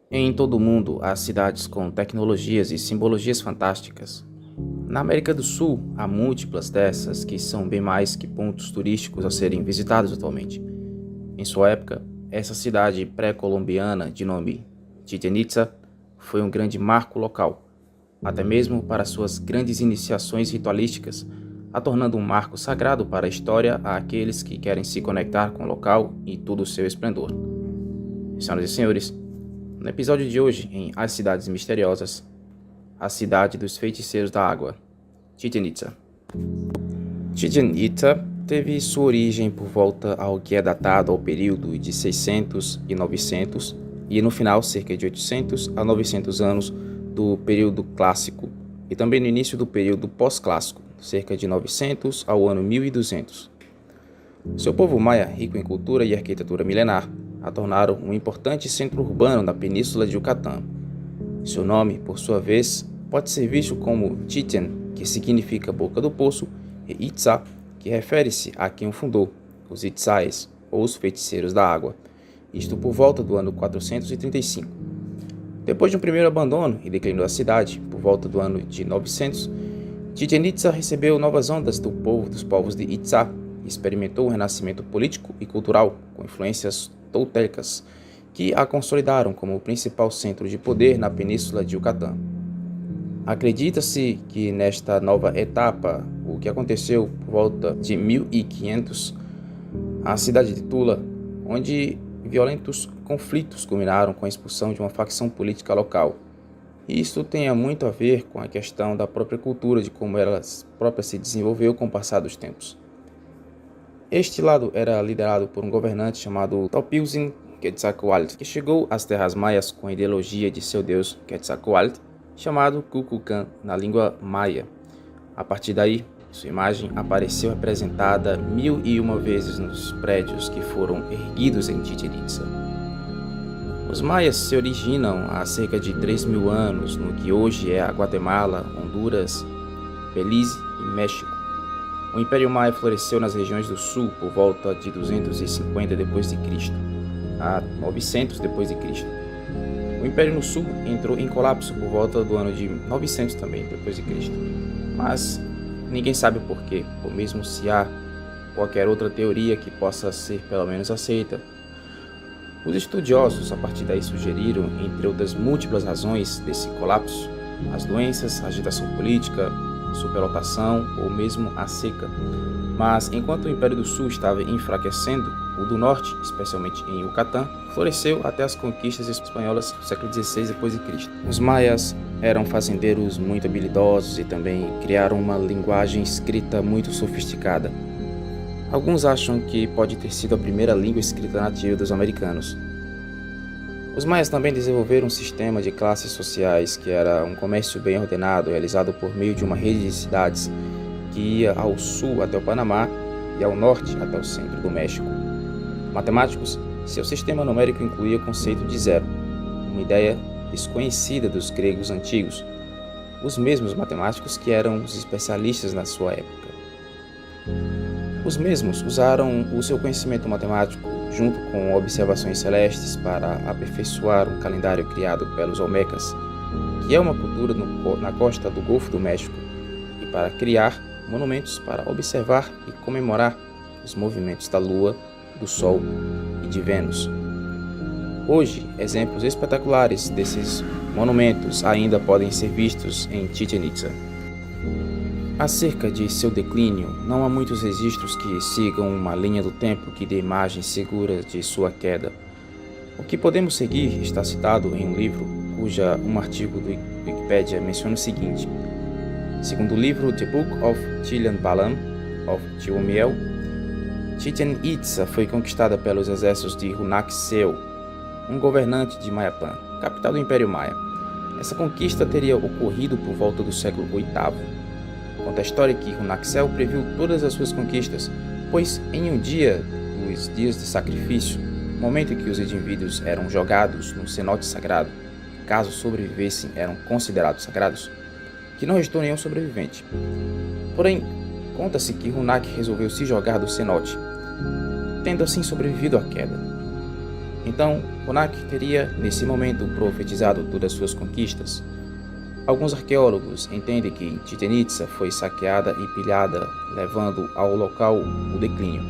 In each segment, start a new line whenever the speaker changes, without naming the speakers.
Em todo o mundo, há cidades com tecnologias e simbologias fantásticas. Na América do Sul, há múltiplas dessas que são bem mais que pontos turísticos a serem visitados atualmente. Em sua época, essa cidade pré-colombiana de nome Chichén Itzá foi um grande marco local, até mesmo para suas grandes iniciações ritualísticas, a tornando um marco sagrado para a história àqueles que querem se conectar com o local e todo o seu esplendor. Senhoras e senhores, no episódio de hoje, em As Cidades Misteriosas, a cidade dos feiticeiros da água, Chichén Itzá. Chichén Itzá teve sua origem por volta ao que é datado ao período de 600 e 900 e no final cerca de 800 a 900 anos do período clássico e também no início do período pós-clássico, cerca de 900 ao ano 1200. Seu povo maia, rico em cultura e arquitetura milenar, a tornaram um importante centro urbano na península de Yucatán. Seu nome, por sua vez, pode ser visto como Chichén, que significa boca do poço, e Itzá, que refere-se a quem o fundou, os Itzáes, ou os feiticeiros da água, isto por volta do ano 435. Depois de um primeiro abandono e declínio da cidade, por volta do ano de 900, Chichén Itzá recebeu novas ondas do povo dos povos de Itzá e experimentou um renascimento político e cultural com influências toltecas, que a consolidaram como o principal centro de poder na península de Yucatán. Acredita-se que nesta nova etapa, o que aconteceu por volta de 1500, a cidade de Tula, onde violentos conflitos culminaram com a expulsão de uma facção política local. E isso tem muito a ver com a questão da própria cultura, de como ela própria se desenvolveu com o passar dos tempos. Este lado era liderado por um governante chamado Topilzin Quetzalcoatl, que chegou às terras maias com a ideologia de seu deus Quetzalcoatl, chamado Kukulcán na língua maia. A partir daí, sua imagem apareceu representada 1001 vezes nos prédios que foram erguidos em Chichén Itzá. Os maias se originam há cerca de 3.000 anos no que hoje é a Guatemala, Honduras, Belize e México. O Império Maia floresceu nas regiões do sul por volta de 250 d.C. a 900 d.C. O Império no sul entrou em colapso por volta do ano de 900 também d.C. Mas ninguém sabe o porquê, ou mesmo se há qualquer outra teoria que possa ser pelo menos aceita. Os estudiosos a partir daí sugeriram, entre outras múltiplas razões desse colapso, as doenças, a agitação política, superlotação ou mesmo a seca. Mas enquanto o Império do Sul estava enfraquecendo, o do Norte, especialmente em Yucatán, floresceu até as conquistas espanholas do século XVI d.C. Os maias eram fazendeiros muito habilidosos e também criaram uma linguagem escrita muito sofisticada. Alguns acham que pode ter sido a primeira língua escrita nativa dos americanos. Os maias também desenvolveram um sistema de classes sociais que era um comércio bem ordenado, realizado por meio de uma rede de cidades que ia ao sul até o Panamá e ao norte até o centro do México. Matemáticos, seu sistema numérico incluía o conceito de zero, uma ideia desconhecida dos gregos antigos, os mesmos matemáticos que eram os especialistas na sua época. Os mesmos usaram o seu conhecimento matemático junto com observações celestes para aperfeiçoar um calendário criado pelos Olmecas, que é uma cultura na costa do Golfo do México, e para criar monumentos para observar e comemorar os movimentos da Lua, do Sol e de Vênus. Hoje, exemplos espetaculares desses monumentos ainda podem ser vistos em Chichén Itzá. Acerca de seu declínio, não há muitos registros que sigam uma linha do tempo que dê imagens seguras de sua queda. O que podemos seguir está citado em um livro um artigo do Wikipedia menciona o seguinte: segundo o livro The Book of Chilean Balam of Chiumiel, Chichén Itzá foi conquistada pelos exércitos de Hunahseu, um governante de Mayapán, capital do Império Maia. Essa conquista teria ocorrido por volta do século VIII. Conta a história que Hunahseu previu todas as suas conquistas, pois em um dia dos dias de sacrifício, momento em que os indivíduos eram jogados no cenote sagrado, caso sobrevivessem eram considerados sagrados, que não restou nenhum sobrevivente. Porém, conta-se que Hunah resolveu se jogar do cenote, tendo assim sobrevivido à queda. Então, Bonac teria, nesse momento, profetizado todas suas conquistas. Alguns arqueólogos entendem que Chichén Itzá foi saqueada e pilhada, levando ao local o declínio.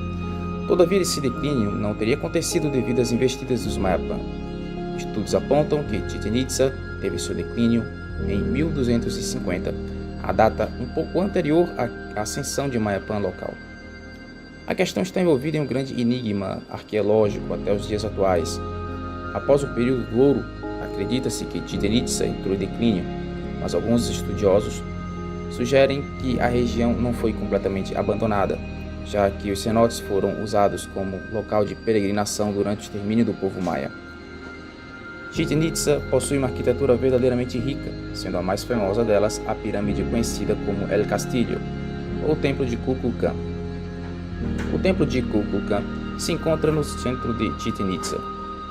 Todavia, esse declínio não teria acontecido devido às investidas dos Mayapã. Estudos apontam que Chichén Itzá teve seu declínio em 1250, a data um pouco anterior à ascensão de Mayapã local. A questão está envolvida em um grande enigma arqueológico até os dias atuais. Após o período do ouro, acredita-se que Chichén Itzá entrou em declínio, mas alguns estudiosos sugerem que a região não foi completamente abandonada, já que os cenotes foram usados como local de peregrinação durante o extermínio do povo maia. Chichén Itzá possui uma arquitetura verdadeiramente rica, sendo a mais famosa delas a pirâmide conhecida como El Castillo, ou Templo de Kukulcán. O Templo de Kukulcán se encontra no centro de Chichén Itzá.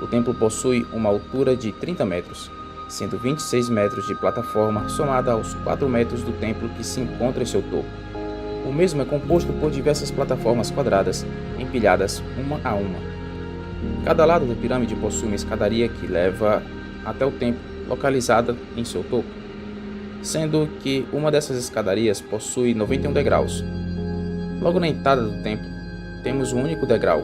O templo possui uma altura de 30 metros, sendo 26 metros de plataforma somada aos 4 metros do templo que se encontra em seu topo. O mesmo é composto por diversas plataformas quadradas, empilhadas uma a uma. Cada lado da pirâmide possui uma escadaria que leva até o templo, localizada em seu topo, sendo que uma dessas escadarias possui 91 degraus. Logo na entrada do templo, temos um único degrau,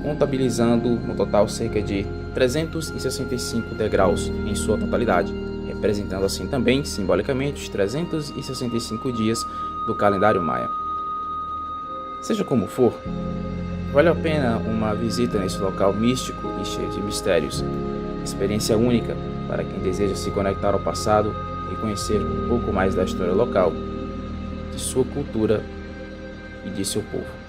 contabilizando no total cerca de 365 degraus em sua totalidade, representando assim também, simbolicamente, os 365 dias do calendário maia. Seja como for, vale a pena uma visita nesse local místico e cheio de mistérios, experiência única para quem deseja se conectar ao passado e conhecer um pouco mais da história local, de sua cultura e de seu povo.